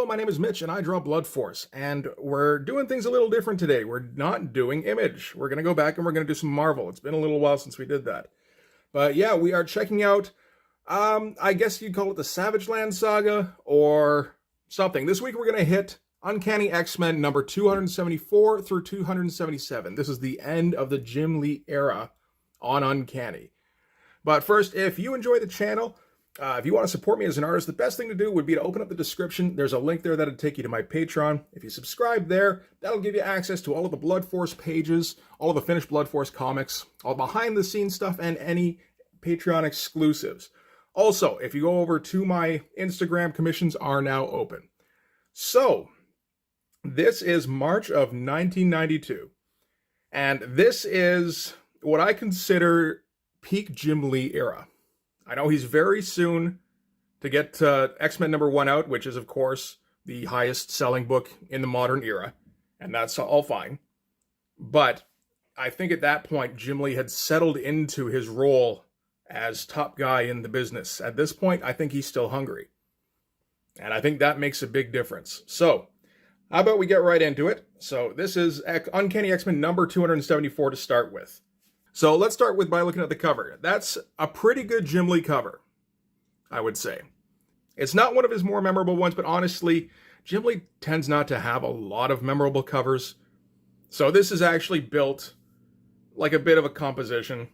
Hello, my name is Mitch and I draw Blood Force, and we're doing things a little different today. We're not doing Image. We're going to go back and we're going to do some Marvel. It's been a little while since we did that. But yeah, we are checking out, I guess you'd call it the Savage Land Saga or something. This week we're going to hit Uncanny X-Men number 274 through 277. This is the end of the Jim Lee era on Uncanny. But first, if you enjoy the channel, if you want to support me as an artist, the best thing to do would be to open up the description. There's a link there that'll take you to my Patreon. If you subscribe there, that'll give you access to all of the Blood Force pages, all of the finished Blood Force comics, all behind-the-scenes stuff, and any Patreon exclusives. Also, if you go over to my Instagram, commissions are now open. So, this is March of 1992, and this is what I consider peak Jim Lee era. I know he's very soon to get X-Men number 1 out, which is, of course, the highest selling book in the modern era, and that's all fine. But I think at that point, Jim Lee had settled into his role as top guy in the business. At this point, I think he's still hungry. And I think that makes a big difference. So, how about we get right into it? So, this is Uncanny X-Men number 274 to start with. So let's start by looking at the cover. That's a pretty good Jim Lee cover, I would say. It's not one of his more memorable ones, but honestly, Jim Lee tends not to have a lot of memorable covers. So this is actually built like a bit of a composition.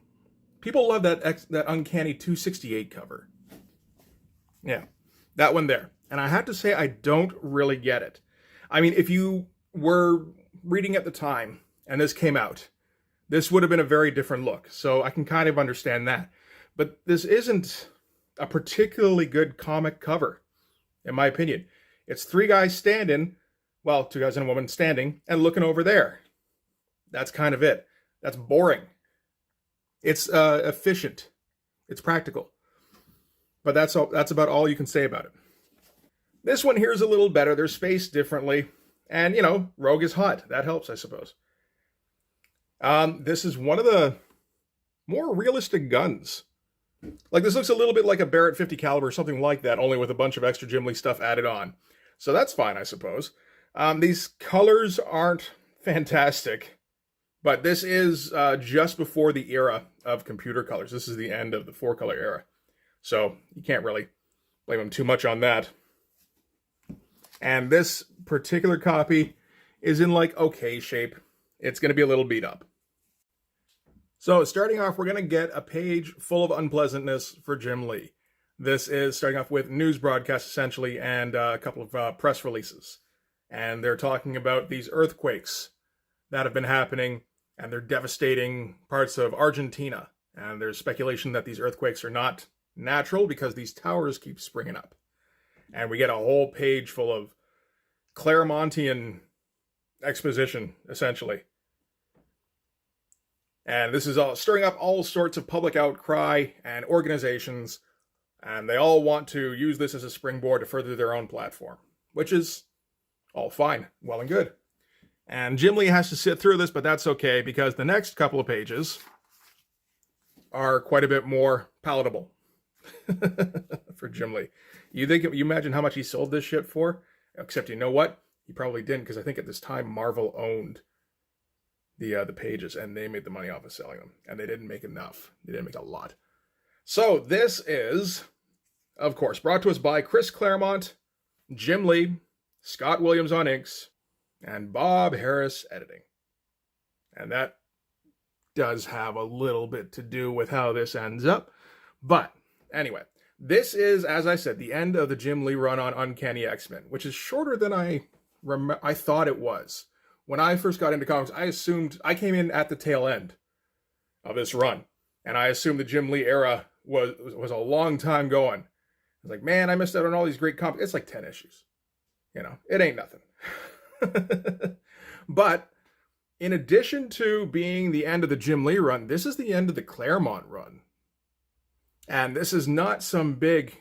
People love that Uncanny 268 cover. Yeah, that one there. And I have to say, I don't really get it. I mean, if you were reading at the time and this came out, this would have been a very different look, so I can kind of understand that. But this isn't a particularly good comic cover, in my opinion. It's 3 guys standing, well, 2 guys and a woman standing, and looking over there. That's kind of it. That's boring. It's efficient. It's practical. But that's about all you can say about it. This one here is a little better. They're spaced differently. And, you know, Rogue is hot. That helps, I suppose. This is one of the more realistic guns. Like, this looks a little bit like a Barrett 50 caliber or something like that, only with a bunch of extra Jim Lee stuff added on. So that's fine, I suppose. These colors aren't fantastic, but this is just before the era of computer colors. This is the end of the 4-color era. So you can't really blame them too much on that. And this particular copy is in, like, okay shape. It's going to be a little beat up. So, starting off, we're going to get a page full of unpleasantness for Jim Lee. This is starting off with news broadcasts, essentially, and a couple of press releases. And they're talking about these earthquakes that have been happening, and they're devastating parts of Argentina. And there's speculation that these earthquakes are not natural because these towers keep springing up. And we get a whole page full of Claremontian exposition, essentially. And this is all stirring up all sorts of public outcry and organizations, and they all want to use this as a springboard to further their own platform, which is all fine, well and good. And Jim Lee has to sit through this, but that's okay, because the next couple of pages are quite a bit more palatable for Jim Lee. You imagine how much he sold this shit for? Except, you know what? He probably didn't, because I think at this time Marvel owned the pages, and they made the money off of selling them. And they didn't make enough. They didn't make a lot. So this is, of course, brought to us by Chris Claremont, Jim Lee, Scott Williams on inks, and Bob Harris editing. And that does have a little bit to do with how this ends up. But anyway, this is, as I said, the end of the Jim Lee run on Uncanny X-Men, which is shorter than I thought it was. When I first got into comics, I came in at the tail end of this run, and I assumed the Jim Lee era was a long time going. I was like, man, I missed out on all these great comics. It's like 10 issues. You know, it ain't nothing. But in addition to being the end of the Jim Lee run, this is the end of the Claremont run. And this is not some big,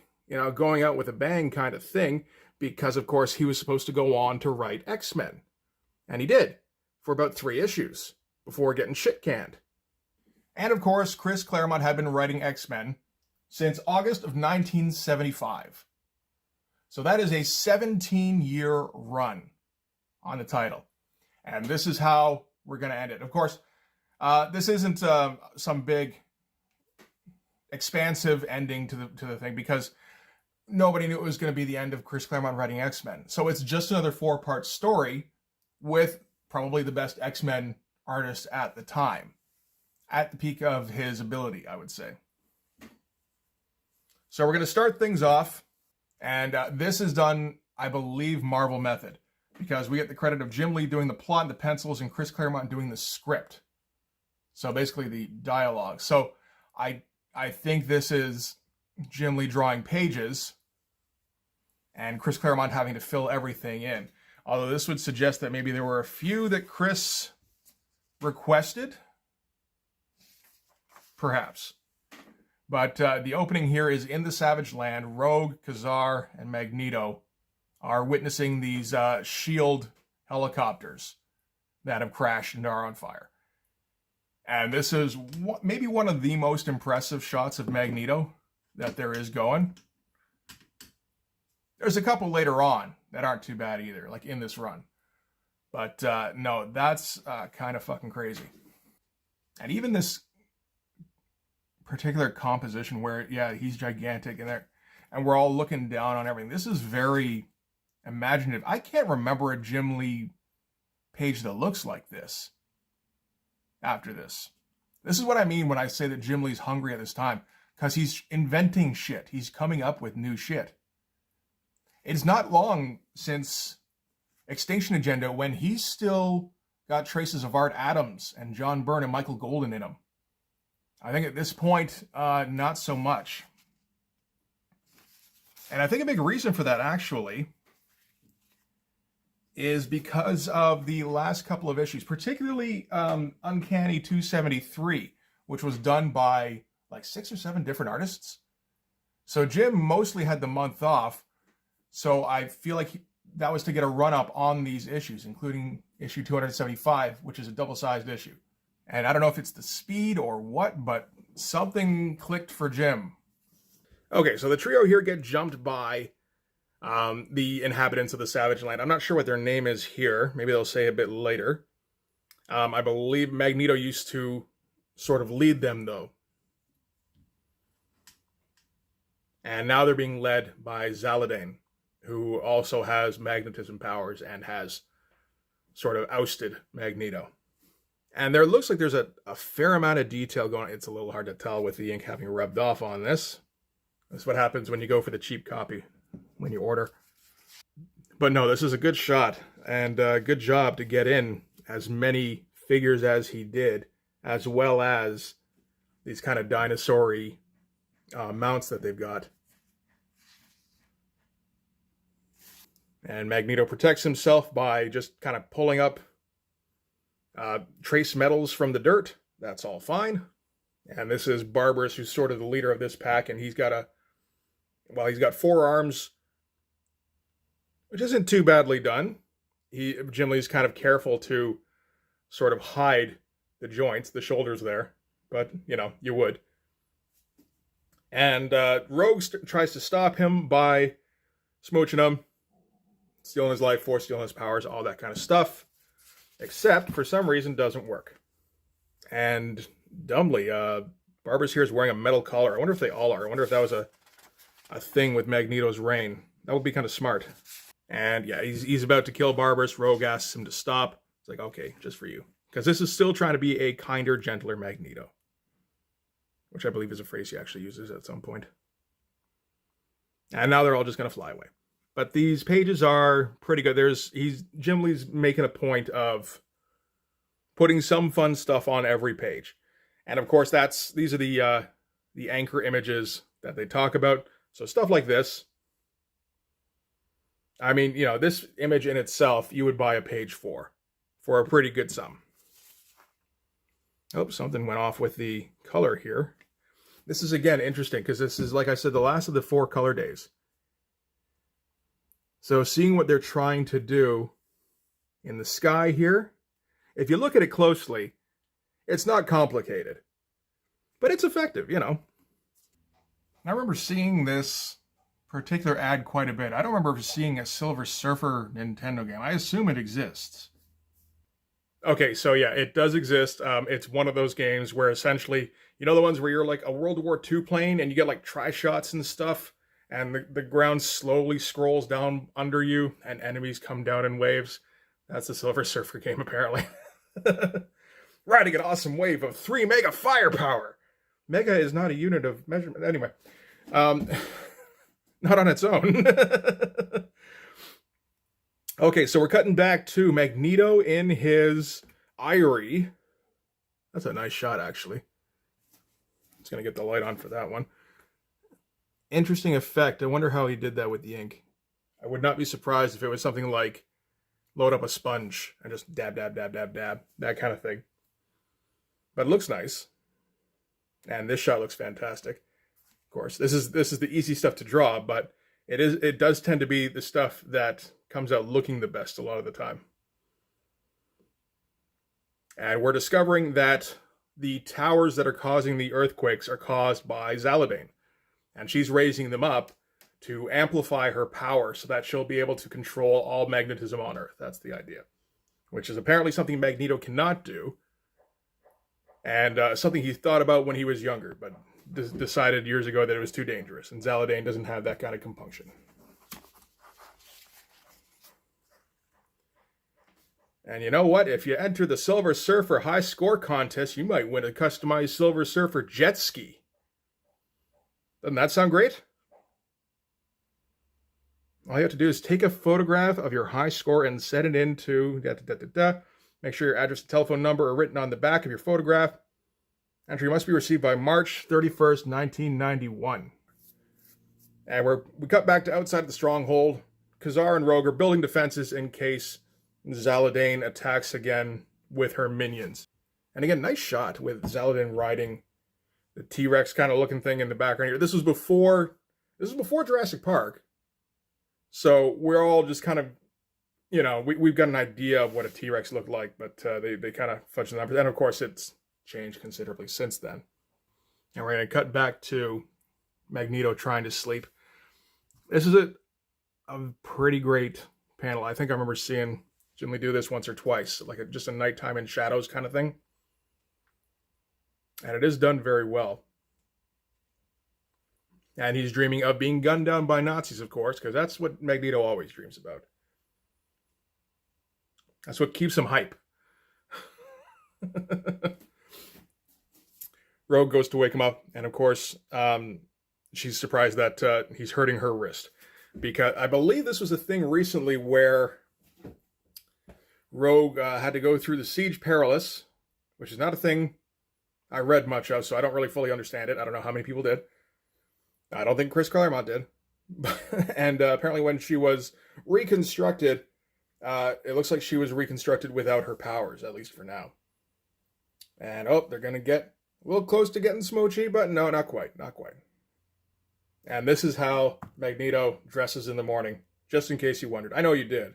going out with a bang kind of thing, because, of course, he was supposed to go on to write X-Men. And he did, for about 3 issues, before getting shit-canned. And, of course, Chris Claremont had been writing X-Men since August of 1975. So that is a 17-year run on the title. And this is how we're going to end it. Of course, this isn't some big expansive ending to the thing, because nobody knew it was going to be the end of Chris Claremont writing X-Men. So it's just another 4-part story with probably the best X-Men artist at the time, at the peak of his ability, I would say. So we're going to start things off, and this is done, I believe, Marvel method, because we get the credit of Jim Lee doing the plot and the pencils and Chris Claremont doing the script. So basically the dialogue. So I think this is Jim Lee drawing pages and Chris Claremont having to fill everything in. Although this would suggest that maybe there were a few that Chris requested. Perhaps. But the opening here is in the Savage Land. Rogue, Khazar, and Magneto are witnessing these S.H.I.E.L.D. helicopters that have crashed and are on fire. And this is maybe one of the most impressive shots of Magneto that there is going. There's a couple later on that aren't too bad either, like in this run. But no, that's kind of fucking crazy. And even this particular composition where, yeah, he's gigantic and we're all looking down on everything. This is very imaginative. I can't remember a Jim Lee page that looks like this after this. This is what I mean when I say that Jim Lee's hungry at this time, because he's inventing shit. He's coming up with new shit. It's not long since Extinction Agenda when he's still got traces of Art Adams and John Byrne and Michael Golden in him. I think at this point, not so much. And I think a big reason for that, actually, is because of the last couple of issues, particularly Uncanny 273, which was done by like 6 or 7 different artists. So Jim mostly had the month off, so I feel like that was to get a run-up on these issues, including issue 275, which is a double-sized issue. And I don't know if it's the speed or what, but something clicked for Jim. Okay, so the trio here get jumped by the inhabitants of the Savage Land. I'm not sure what their name is here. Maybe they'll say a bit later. I believe Magneto used to sort of lead them, though. And now they're being led by Zaladain, who also has magnetism powers and has sort of ousted Magneto. And there looks like there's a fair amount of detail going on. It's a little hard to tell with the ink having rubbed off on this. That's what happens when you go for the cheap copy when you order. But no, this is a good shot, and good job to get in as many figures as he did, as well as these kind of dinosaur-y mounts that they've got. And Magneto protects himself by just kind of pulling up trace metals from the dirt. That's all fine. And this is Barbarous, who's sort of the leader of this pack, and he's got he's got 4 arms, which isn't too badly done. Jim Lee's kind of careful to sort of hide the joints, the shoulders there, but, you know, you would. And Rogue tries to stop him by smooching him, stealing his life force, stealing his powers, all that kind of stuff. Except, for some reason, doesn't work. And dumbly, Barbarous here is wearing a metal collar. I wonder if they all are. I wonder if that was a thing with Magneto's reign. That would be kind of smart. And yeah, he's about to kill Barbarous. Rogue asks him to stop. It's like, okay, just for you. Because this is still trying to be a kinder, gentler Magneto. Which I believe is a phrase he actually uses at some point. And now they're all just going to fly away. But these pages are pretty good. Jim Lee's making a point of putting some fun stuff on every page. And of course, these are the anchor images that they talk about. So stuff like this. I mean, you know, this image in itself, you would buy a page for a pretty good sum. Oh, something went off with the color here. This is, again, interesting because this is, like I said, the last of the 4 color days. So seeing what they're trying to do in the sky here, if you look at it closely, it's not complicated. But it's effective, you know. I remember seeing this particular ad quite a bit. I don't remember seeing a Silver Surfer Nintendo game. I assume it exists. Okay, so yeah, it does exist. It's one of those games where essentially, you know, the ones where you're like a World War II plane and you get like tri-shots and stuff, and the ground slowly scrolls down under you and enemies come down in waves. That's the Silver Surfer game, apparently. Riding an awesome wave of 3 mega firepower. Mega is not a unit of measurement. Anyway, um, not on its own. Okay, so we're cutting back to Magneto in his eyrie. That's a nice shot, actually. It's going to get the light on for that one. Interesting effect. I wonder how he did that with the ink. I would not be surprised if it was something like load up a sponge and just dab, dab, dab, dab, dab. That kind of thing. But it looks nice. And this shot looks fantastic. Of course, this is the easy stuff to draw, but it does tend to be the stuff that comes out looking the best a lot of the time. And we're discovering that the towers that are causing the earthquakes are caused by Zaladain. And she's raising them up to amplify her power so that she'll be able to control all magnetism on Earth. That's the idea. Which is apparently something Magneto cannot do. And something he thought about when he was younger, but decided years ago that it was too dangerous. And Zaladain doesn't have that kind of compunction. And you know what? If you enter the Silver Surfer high score contest, you might win a customized Silver Surfer jet ski. Doesn't that sound great? All you have to do is take a photograph of your high score and send it into Make sure your address and telephone number are written on the back of your photograph. Entry must be received by March 31st, 1991. And we cut back to outside the stronghold. Ka-Zar and Rogue are building defenses in case Zaladain attacks again with her minions. And again, nice shot with Zaladain riding the T-Rex kind of looking thing in the background here. This was before Jurassic Park. So we're all just kind of, you know, we've got an idea of what a T-Rex looked like, but they kind of fudged the numbers. And of course, it's changed considerably since then. And we're going to cut back to Magneto trying to sleep. This is a pretty great panel. I think I remember seeing Jim Lee do this once or twice, like just a nighttime in shadows kind of thing. And it is done very well. And he's dreaming of being gunned down by Nazis, of course, because that's what Magneto always dreams about. That's what keeps him hype. Rogue goes to wake him up, and of course, she's surprised that he's hurting her wrist. Because I believe this was a thing recently where Rogue had to go through the Siege Perilous, which is not a thing I read much of, so I don't really fully understand it. I don't know how many people did. I don't think Chris Claremont did. And apparently when she was reconstructed, it looks like she was reconstructed without her powers, at least for now. And, they're going to get a little close to getting smoochy, but no, not quite, not quite. And this is how Magneto dresses in the morning, just in case you wondered. I know you did.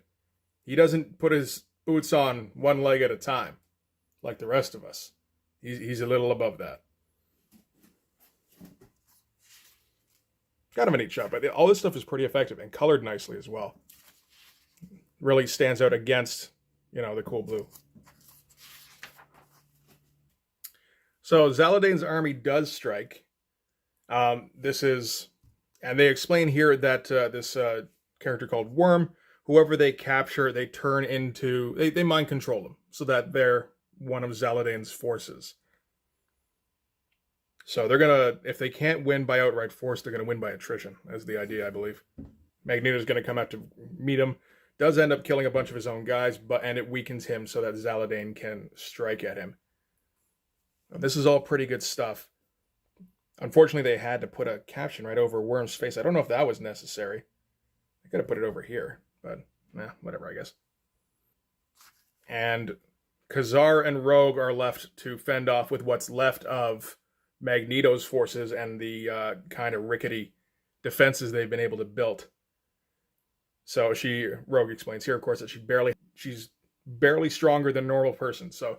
He doesn't put his boots on one leg at a time, like the rest of us. He's a little above that. Kind of a neat shot, but all this stuff is pretty effective and colored nicely as well. Really stands out against, the cool blue. So Zaladain's army does strike. And they explain here that this character called Worm, whoever they capture, they turn into, they mind control them so that they're one of Zaladain's forces. So they're going to, if they can't win by outright force, they're going to win by attrition. That's the idea, I believe. Magneto's going to come out to meet him. Does end up killing a bunch of his own guys, and it weakens him so that Zaladain can strike at him. This is all pretty good stuff. Unfortunately, they had to put a caption right over Worm's face. I don't know if that was necessary. I could have put it over here, but whatever, I guess. And Ka-Zar and Rogue are left to fend off with what's left of Magneto's forces and the kind of rickety defenses they've been able to build. So Rogue explains here, of course, that she's barely stronger than a normal person. So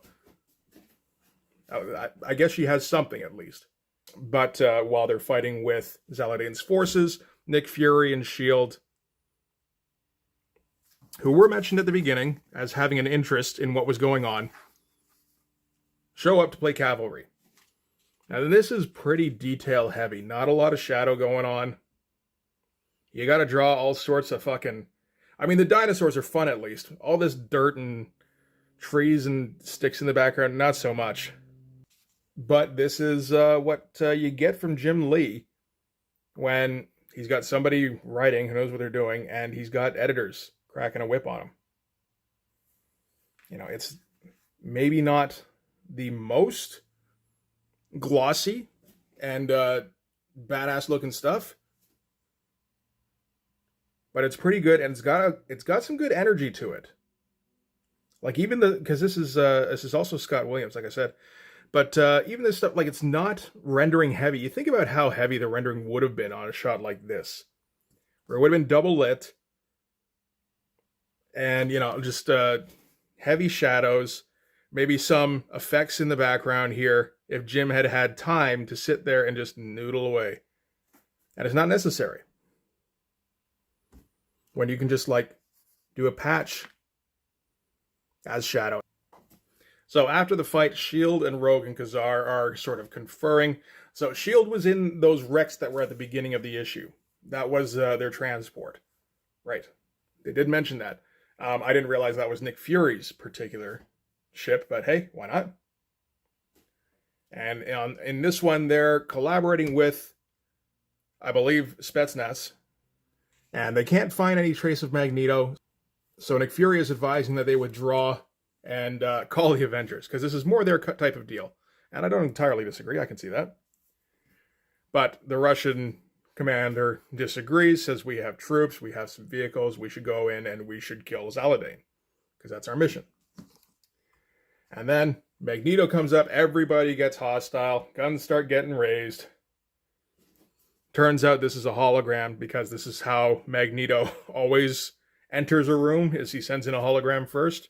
I guess she has something at least. But while they're fighting with Zaladain's forces, Nick Fury and S.H.I.E.L.D., who were mentioned at the beginning as having an interest in what was going on, show up to play cavalry. Now, this is pretty detail heavy. Not a lot of shadow going on. You gotta draw all sorts of fucking... I mean, the dinosaurs are fun, at least. All this dirt and trees and sticks in the background, not so much. But this is what you get from Jim Lee when he's got somebody writing who knows what they're doing, and he's got editors cracking a whip on him. You know, it's maybe not the most glossy and badass looking stuff, but it's pretty good, and it's got some good energy to it. Like even because this is also Scott Williams, like I said, but even this stuff, like it's not rendering heavy. You think about how heavy the rendering would have been on a shot like this, where it would have been double lit, and you know just heavy shadows, maybe some effects in the background here. If Jim had had time to sit there and just noodle away, and it's not necessary. When you can just like do a patch as shadow. So after the fight, S.H.I.E.L.D. and Rogue and Kazar are sort of conferring. So S.H.I.E.L.D. was in those wrecks that were at the beginning of the issue. That was their transport. Right. They did mention that. I didn't realize that was Nick Fury's particular ship, but hey, why not? And in this one, they're collaborating with, I believe, Spetsnaz. And they can't find any trace of Magneto. So Nick Fury is advising that they withdraw and call the Avengers, because this is more their type of deal. And I don't entirely disagree, I can see that. But the Russian commander disagrees, says we have troops, we have some vehicles, we should go in and we should kill Zaladain, because that's our mission. And then Magneto comes up, everybody gets hostile, guns start getting raised. Turns out this is a hologram, because this is how Magneto always enters a room, is he sends in a hologram first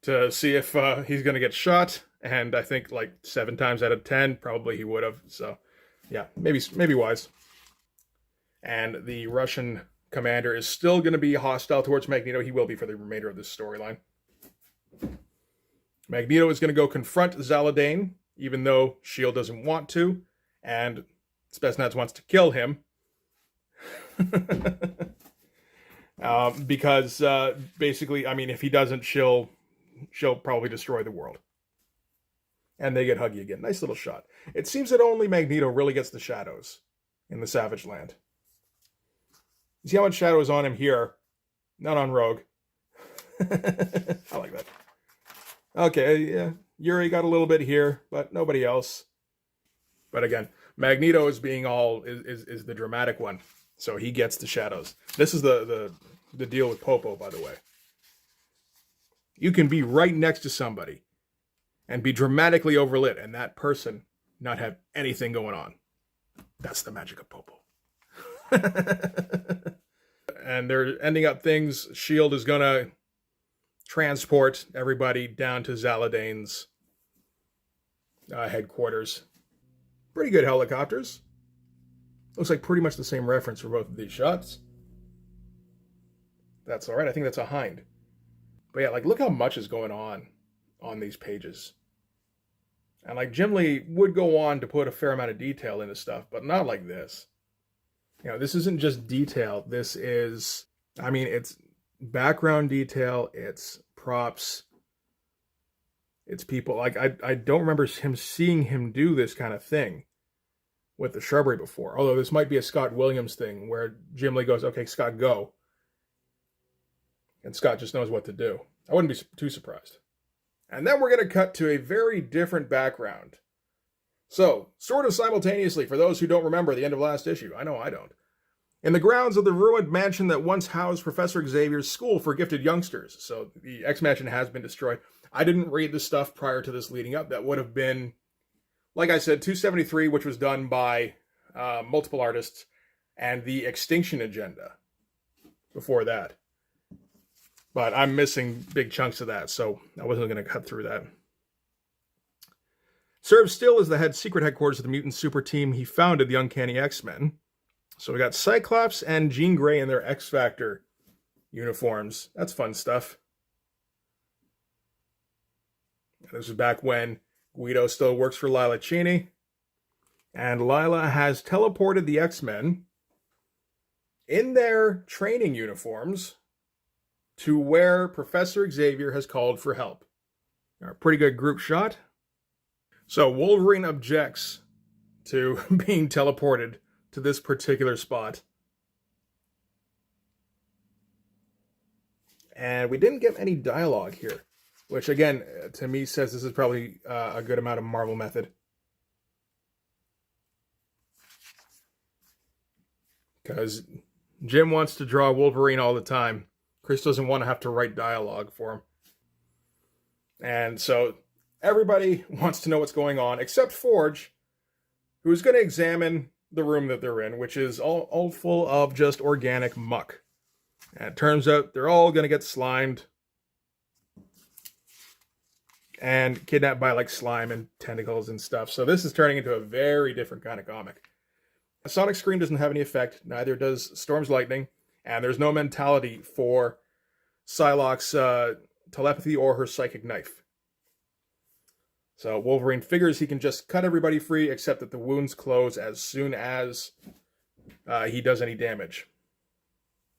to see if he's going to get shot. And I think like 7 times out of 10, probably he would have. So yeah, maybe wise. And the Russian commander is still going to be hostile towards Magneto. He will be for the remainder of this storyline. Magneto is going to go confront Zaladain, even though S.H.I.E.L.D. doesn't want to. And Spetsnaz wants to kill him. Because basically, I mean, if he doesn't, she'll probably destroy the world. And they get huggy again. Nice little shot. It seems that only Magneto really gets the shadows in the Savage Land. You see how much shadow is on him here? Not on Rogue. I like that. Okay, yeah. Yuri got a little bit here, but nobody else. But again, Magneto is being is the dramatic one. So he gets the shadows. This is the deal with Popo, by the way. You can be right next to somebody and be dramatically overlit, and that person not have anything going on. That's the magic of Popo. And they're ending up things. S.H.I.E.L.D. is going to transport everybody down to Zaladain's headquarters. Pretty good helicopters. Looks like pretty much the same reference for both of these shots. That's all right. I think that's a hind. But yeah, like look how much is going on these pages. And like Jim Lee would go on to put a fair amount of detail into stuff, but not like this. You know, this isn't just detail. This is, I mean, it's background detail. It's props. It's people. Like I don't remember seeing him do this kind of thing with the shrubbery before. Although this might be a Scott Williams thing where Jim Lee goes, okay, Scott, go. And Scott just knows what to do. I wouldn't be too surprised. And then we're going to cut to a very different background. So, sort of simultaneously, for those who don't remember the end of last issue, I know I don't. In the grounds of the ruined mansion that once housed Professor Xavier's school for gifted youngsters. So, the X-Mansion has been destroyed. I didn't read the stuff prior to this leading up. That would have been, like I said, 273, which was done by multiple artists, and the Extinction Agenda before that. But I'm missing big chunks of that, so I wasn't going to cut through that. Serves still as the secret headquarters of the mutant super team he founded, the Uncanny X-Men. So we got Cyclops and Jean Grey in their X Factor uniforms. That's fun stuff. This is back when Guido still works for Lila Cheney. And Lila has teleported the X-Men in their training uniforms to where Professor Xavier has called for help. A pretty good group shot. So Wolverine objects to being teleported to this particular spot. And we didn't get any dialogue here, which again, to me says this is probably a good amount of Marvel method. Because Jim wants to draw Wolverine all the time. Chris doesn't want to have to write dialogue for him. And so everybody wants to know what's going on, except Forge, who's going to examine the room that they're in, which is all full of just organic muck. And it turns out they're all going to get slimed and kidnapped by like slime and tentacles and stuff. So this is turning into a very different kind of comic. The sonic screen doesn't have any effect, neither does Storm's lightning, and there's no mentality for Psylocke's telepathy or her psychic knife. So Wolverine figures he can just cut everybody free, except that the wounds close as soon as he does any damage.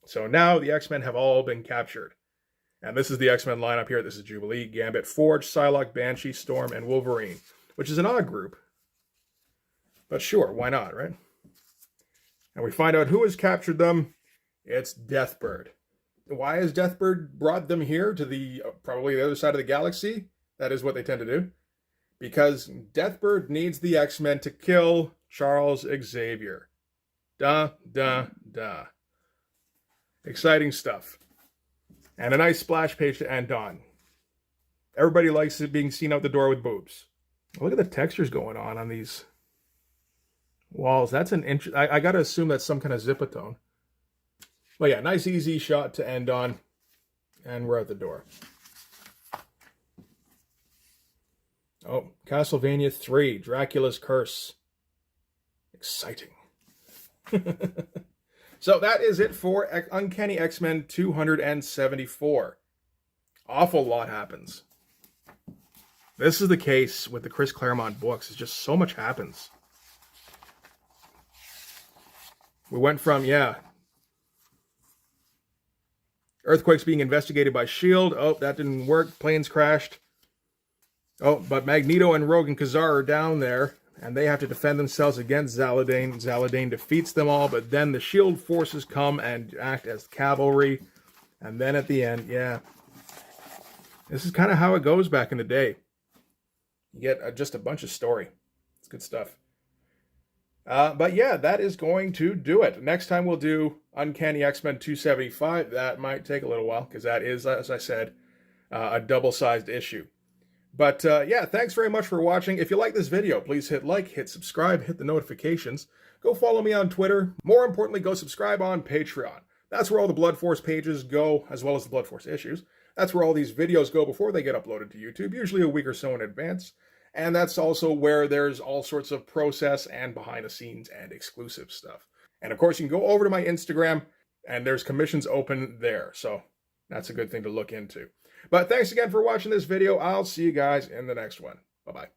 So now the X-Men have all been captured. And this is the X-Men lineup here. This is Jubilee, Gambit, Forge, Psylocke, Banshee, Storm, and Wolverine, which is an odd group. But sure, why not, right? And we find out who has captured them. It's Deathbird. Why has Deathbird brought them here to the probably the other side of the galaxy? That is what they tend to do. Because Deathbird needs the X-Men to kill Charles Xavier. Duh, duh, duh. Exciting stuff. And a nice splash page to end on. Everybody likes it being seen out the door with boobs. Look at the textures going on these walls. That's an I gotta assume that's some kind of zipatone. But yeah, nice easy shot to end on. And we're at the door. Oh, Castlevania 3, Dracula's Curse. Exciting. So that is it for Uncanny X-Men 274. Awful lot happens. This is the case with the Chris Claremont books. It's just so much happens. We went from, earthquakes being investigated by S.H.I.E.L.D. Oh, that didn't work. Planes crashed. Oh, but Magneto and Rogue and Kazar are down there, and they have to defend themselves against Zaladain. Zaladain defeats them all, but then the S.H.I.E.L.D. forces come and act as cavalry. And then at the end, this is kind of how it goes back in the day. You get just a bunch of story. It's good stuff. But yeah, that is going to do it. Next time we'll do Uncanny X-Men 275. That might take a little while, because that is, as I said, a double-sized issue. But yeah, thanks very much for watching. If you like this video, please hit like, hit subscribe, hit the notifications. Go follow me on Twitter. More importantly, go subscribe on Patreon. That's where all the Blood Force pages go, as well as the Blood Force issues. That's where all these videos go before they get uploaded to YouTube, usually a week or so in advance. And that's also where there's all sorts of process and behind the scenes and exclusive stuff. And of course, you can go over to my Instagram, and there's commissions open there. So that's a good thing to look into. But thanks again for watching this video. I'll see you guys in the next one. Bye-bye.